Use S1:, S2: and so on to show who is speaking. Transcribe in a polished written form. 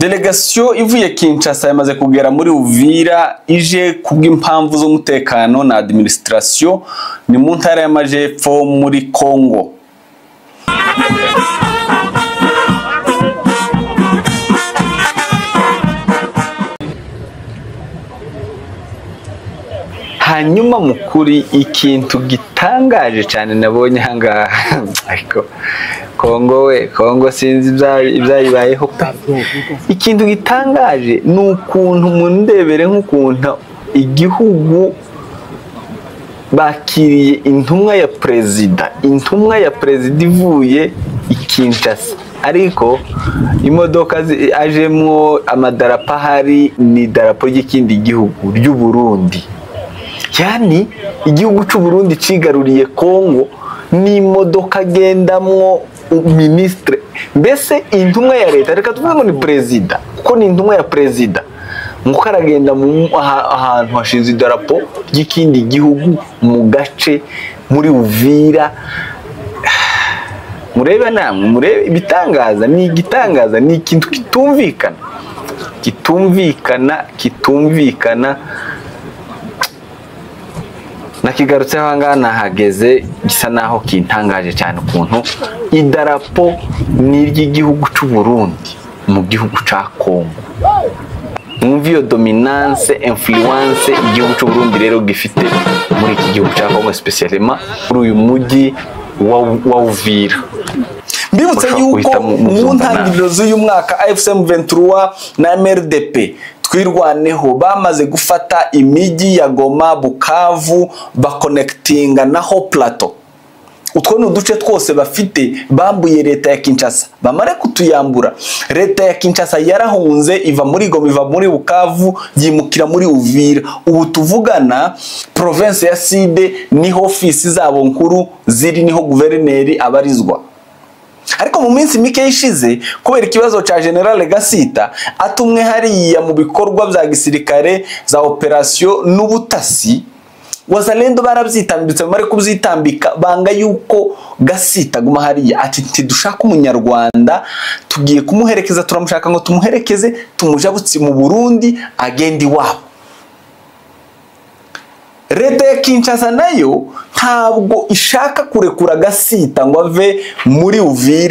S1: Delegation ivuye Kinshasa yamaze kugera muri Uvira ije kubw'impamvu z'umutekano na administration ni mu ntara y'Amajepfo muri Congo. Hanyuma mukuri ikintu gitangaje cyane nabonye hanga ariko Kongo sinzi ibyayibayeho pe. Ikintu gitangaje nukuntu mundebere nk'ukuntu igihugu bakiriye intumwa ya president ivuye Kinshasa, ariko imodoka ajemwo amadarapo ahari ni darapo y'ikindi gihugu ry'u Burundi. Yani igihugu cy'u Burundi cigaruriye Kongo n'imodoka agendamwo ministre, mbese intumwa ya leta, reka tuvuge ngo ni president kuko ni intumwa ya president muko aragenda ahantu hashinze idarapo ry'ikindi gihugu mu gace muri Uvira. Murebe namwe murebe ibitangaza, ni igitangaza, ni ikintu kitumvikana nakigarutse hanga nahageze gisa naho kintangaje cyane ukuntu idarapo ni ry'igihugu cy'u Burundi mu gihugu ca Kongo. Muvyo dominance influence igihugu cy'u Burundi rero gifite muri iki gihugu ca Kongo, spesialement muri uyu mujyi wa Uvira. Mbibutse yuko mu ntangiriro z'uyu mwaka AFC M23 na MRDP twirwaneho bamaze gufata imijyi ya Goma, Bukavu, bakonectinga naho Plateau. Utwo ni uduce twose bafite bambuye leta ya Kinshasa, bamare kutuyambura. Leta ya Kinshasa yarahunze iva muri Goma, iva muri Bukavu, yimukira muri Uvira. Ubu tuvugana province ya Side niho ofisi zabo nkuru ziri, niho guverineri abarizwa. Ariko mu minsi mike ishize kubera ikibazo ca General Gasita atumwe hariya mu bikorwa bya gisirikare za operation n'ubutasi, Wazalendo barabyitambitse bari kubyitambika banga yuko Gasita guma hariya ati ntidushaka umunyarwanda, tugiye kumuherekeza, turamushaka ngo tumuherekeze tumujabutse mu Burundi agenda iwabo. Leta ya Kinshasa nayo ntabwo ishaka kurekura Gasita ngo ave muri Uvira.